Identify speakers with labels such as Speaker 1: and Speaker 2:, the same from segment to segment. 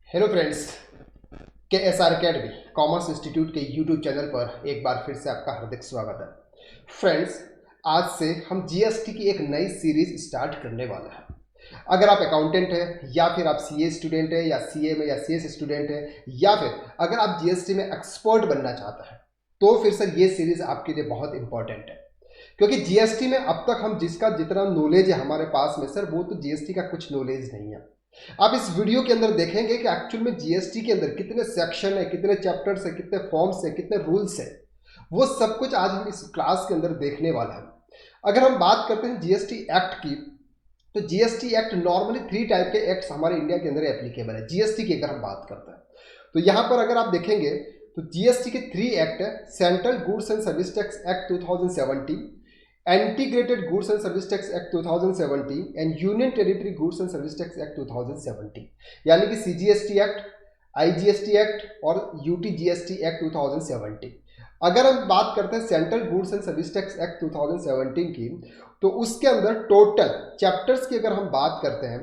Speaker 1: Hello friends, के S R academy commerce institute के YouTube channel पर एक बार फिर से आपका हार्दिक स्वागत है। फ्रेंड्स, आज से हम जीएसटी की एक नई सीरीज स्टार्ट करने वाले हैं। अगर आप अकाउंटेंट हैं या फिर आप सीए स्टूडेंट हैं या सीए में या सीएस स्टूडेंट हैं या फिर अगर आप जीएसटी में एक्सपर्ट बनना चाहते हैं तो फिर सर ये सीरीज आपके लिए बहुत इंपॉर्टेंट है, क्योंकि जीएसटी में अब तक हम जिसका जितना नॉलेज है हमारे पास में सर, वो तो जीएसटी का कुछ नॉलेज नहीं है। आप इस वीडियो के अंदर देखेंगे कि एक्चुअल में जीएसटी के अंदर कितने सेक्शन है, कितने चैप्टर्स है, कितने फॉर्म्स है, कितने रूल्स है, वो सब कुछ आज हम इस क्लास के अंदर देखने वाले हैं। अगर हम बात करते हैं जीएसटी एक्ट की, तो जीएसटी एक्ट नॉर्मली 3 टाइप के एक्ट्स हमारे इंडिया के अंदर एप्लीकेबल है जीएसटी की। अगर हम बात करते हैं तो यहाँ पर अगर आप देखेंगे तो जीएसटी के 3 एक्ट है। Central goods and service tax act 2017, integrated goods and service tax act 2017 and union territory goods and service tax act 2017, यानी कि सीजीएसटी एक्ट, आईजीएसटी एक्ट और यूटीजीएसटी एक्ट 2017। अगर हम बात करते हैं central goods and service tax act 2017 की, तो उसके अंदर टोटल चैप्टर्स की अगर हम बात करते हैं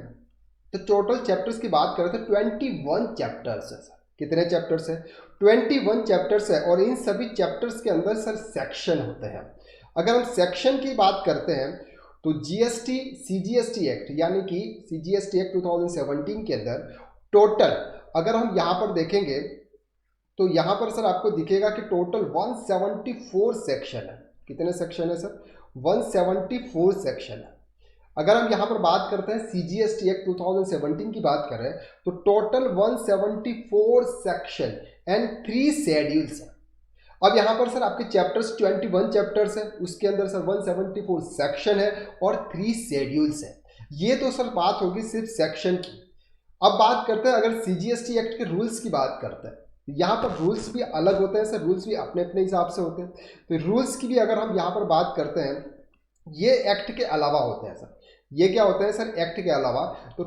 Speaker 1: तो टोटल चैप्टर्स की बात करें तो 21 चैप्टर्स है। कितने चैप्टर्स है? 21 चैप्टर्स है। और इन सभी चैप्टर्स के अंदर सर सेक्शन होते हैं। अगर हम सेक्शन की बात करते हैं तो जीएसटी सीजीएसटी एक्ट यानी कि सीजीएसटी एक्ट 2017 के अंदर टोटल अगर हम यहाँ पर देखेंगे तो यहाँ पर सर आपको दिखेगा कि टोटल 174 सेक्शन है। कितने सेक्शन है सर? 174 सेक्शन है। अगर हम यहाँ पर बात करते हैं सीजीएसटी एक्ट 2017 की बात करें तो टोटल 174 सेक्शन एंड 3 शेड्यूल्स है। अब यहाँ पर सर आपके चैप्टर्स 21 चैप्टर्स है, उसके अंदर सर 174 सेक्शन है और 3 शेड्यूल्स है। ये तो सर बात होगी सिर्फ सेक्शन की। अब बात करते हैं अगर सीजीएसटी एक्ट के रूल्स की बात करते हैं, यहाँ पर रूल्स भी अलग होते हैं सर, रूल्स भी अपने अपने हिसाब से होते हैं। तो रूल्स की भी अगर हम यहाँ पर बात करते हैं, ये एक्ट के अलावा होते हैं सर। ये क्या होते हैं सर? एक्ट के अलावा तो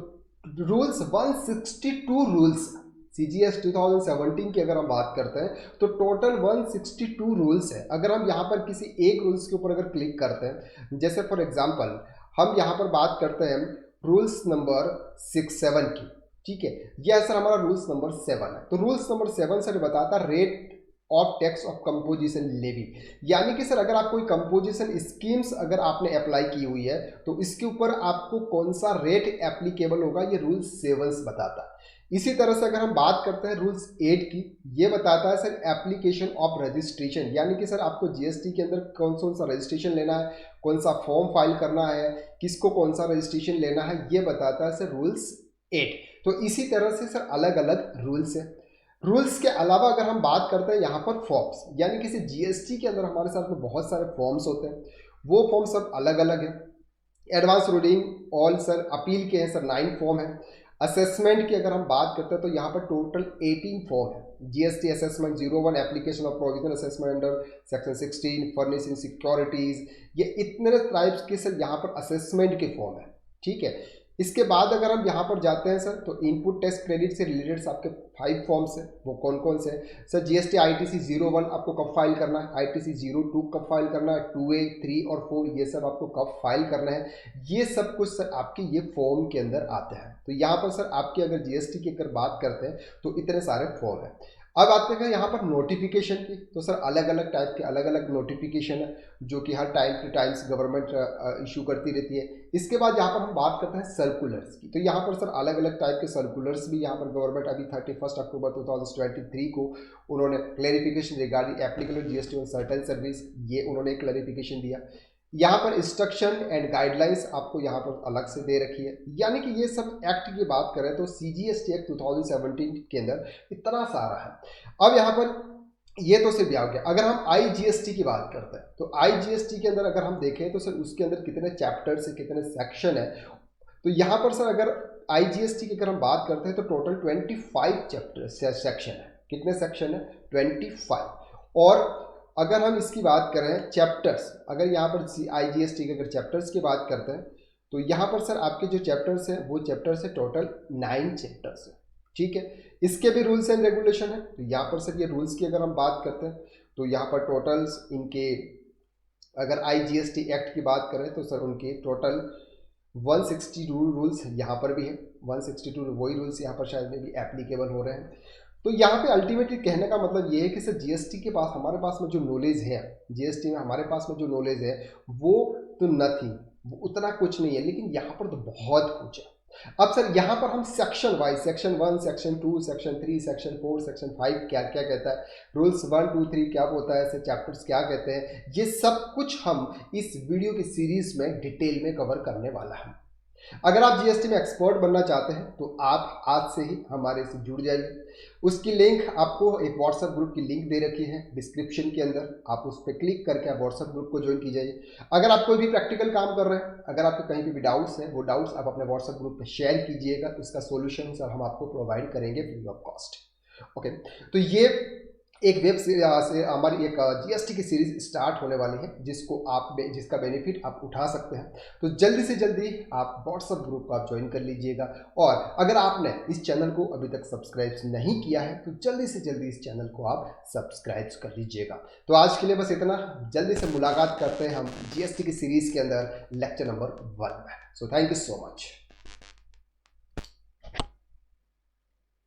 Speaker 1: रूल्स 162 रूल्स सीजीएस 2017 की अगर हम बात करते हैं तो टोटल 162 रूल्स है। अगर हम यहाँ पर किसी एक रूल्स के ऊपर अगर क्लिक करते हैं, जैसे फॉर एग्जांपल हम यहाँ पर बात करते हैं रूल्स नंबर 67 की, ठीक है, यह सर हमारा रूल्स नंबर 7 है। तो रूल्स नंबर 7 सर बताता है rate of tax of composition levy, यानी कि सर अगर आप कोई कंपोजिशन स्कीम्स अगर आपने अप्लाई की हुई है तो इसके ऊपर आपको कौन सा रेट एप्लीकेबल होगा, ये रूल्स 7 बताता है। इसी तरह से अगर हम बात करते हैं रूल्स 8 की, ये बताता है सर एप्लीकेशन ऑफ रजिस्ट्रेशन, यानी कि सर आपको जीएसटी के अंदर कौन सा रजिस्ट्रेशन लेना है, कौन सा फॉर्म फाइल करना है, किसको कौन सा रजिस्ट्रेशन लेना है, ये बताता है सर रूल्स 8। तो इसी तरह से सर अलग अलग रूल्स है। रूल्स के अलावा अगर हम बात करते हैं यहाँ पर फॉर्म्स, यानी कि जीएसटी के अंदर हमारे साथ में बहुत सारे फॉर्म्स होते हैं, वो फॉर्म सब अलग अलग है। Advance ruling all sir appeal के हैं सर 9 फॉर्म है। असेसमेंट की अगर हम बात करते हैं तो यहाँ पर टोटल 18 फॉर्म है। GST assessment 01 application of provisional assessment under section 16 furnishing securities, ये इतने टाइप्स के सर यहाँ पर असेसमेंट के फॉर्म है, ठीक है। इसके बाद अगर हम यहाँ पर जाते हैं सर तो इनपुट टैक्स क्रेडिट से रिलेटेड आपके 5 फॉर्म्स है। वो कौन कौन से हैं सर? जीएसटी आईटीसी 01 आपको कब फाइल करना है, आईटीसी 02 कब फाइल करना है, 2A 3 और 4 ये सब आपको कब फाइल करना है, ये सब कुछ सर आपके ये फॉर्म के अंदर आते हैं। तो यहाँ पर सर आपकी अगर जीएसटी की अगर बात करते हैं तो इतने सारे फॉर्म है। अब आते हैं यहाँ पर नोटिफिकेशन की, तो सर अलग अलग टाइप के अलग अलग नोटिफिकेशन है जो कि हर time to times government issue करती रहती है। इसके बाद यहाँ पर हम बात करते हैं सर्कुलर्स की, तो यहाँ पर सर अलग अलग टाइप के सर्कुलर्स भी यहाँ पर गवर्नमेंट अभी 31 अक्टूबर 2023 को उन्होंने clarification regarding applicable GST on certain service, ये उन्होंने क्लैरिफिकेशन दिया। यहाँ पर इंस्ट्रक्शन एंड गाइडलाइंस आपको यहाँ पर अलग से दे रखी है। यानी कि ये सब एक्ट की बात करें तो सीजीएसटी एक्ट 2017 के अंदर इतना सारा है। अब यहाँ पर ये तो सिर्फ हो गया। अगर हम आईजीएसटी की बात करते हैं तो आईजीएसटी के अंदर अगर हम देखें तो सर उसके अंदर कितने चैप्टर्स है, कितने सेक्शन है। तो यहाँ पर सर अगर आईजीएसटी की अगर हम बात करते हैं तो टोटल 25 चैप्टर सेक्शन है। कितने सेक्शन है? 25। और अगर हम इसकी बात करें चैप्टर्स, अगर यहाँ पर आईजीएसटी के अगर चैप्टर्स की बात करते हैं तो यहाँ पर सर आपके जो चैप्टर्स हैं वो चैप्टर्स है टोटल 9 चैप्टर्स है, ठीक है। इसके भी रूल्स एंड रेगुलेशन है। तो यहाँ पर सर ये रूल्स की अगर हम बात करते हैं तो यहाँ पर टोटल्स इनके, अगर आईजीएसटी एक्ट की बात करें तो सर उनकी टोटल 162 रूल्स यहाँ पर भी है, 162 वही रूल्स यहाँ पर शायद में भी एप्लीकेबल हो रहे हैं। तो यहाँ पे अल्टीमेटली कहने का मतलब ये है कि सर जीएसटी के पास हमारे पास में जो नॉलेज है, जीएसटी में हमारे पास में जो नॉलेज है वो तो नथिंग, वो उतना कुछ नहीं है, लेकिन यहाँ पर तो बहुत कुछ है। अब सर यहाँ पर हम section wise, section 1, section 2, section 3, section 4, section 5 क्या क्या कहता है, रूल्स 1, 2, 3 क्या होता है, ऐसे चैप्टर्स क्या कहते हैं, ये सब कुछ हम इस वीडियो की सीरीज में डिटेल में कवर करने वाला है। अगर आप जीएसटी में एक्सपर्ट बनना चाहते हैं तो आप आज से ही हमारे से जुड़ जाइए। उसकी लिंक आपको एक व्हाट्सएप ग्रुप की लिंक दे रखी है डिस्क्रिप्शन के अंदर, आप उस पर क्लिक करके आप व्हाट्सएप ग्रुप को ज्वाइन कीजिए। अगर आप कोई भी प्रैक्टिकल काम कर रहे हैं, अगर आपके कहीं भी डाउट्स हैं, वो डाउट्स आप अपने व्हाट्सएप ग्रुप पे शेयर कीजिएगा, तो इसका सोल्यूशन सर हम आपको प्रोवाइड करेंगे फ्री ऑफ कॉस्ट। ओके, तो ये एक वेब से हमारी एक जीएसटी की सीरीज स्टार्ट होने वाली है, जिसका बेनिफिट आप उठा सकते हैं। तो जल्दी से जल्दी आप व्हाट्सएप ग्रुप को आप ज्वाइन कर लीजिएगा। और अगर आपने इस चैनल को अभी तक सब्सक्राइब नहीं किया है तो जल्दी से जल्दी इस चैनल को आप सब्सक्राइब कर लीजिएगा। तो आज के लिए बस इतना, जल्दी से मुलाकात करते हैं हम जीएसटी की सीरीज के अंदर लेक्चर नंबर 1 में। So thank you so much.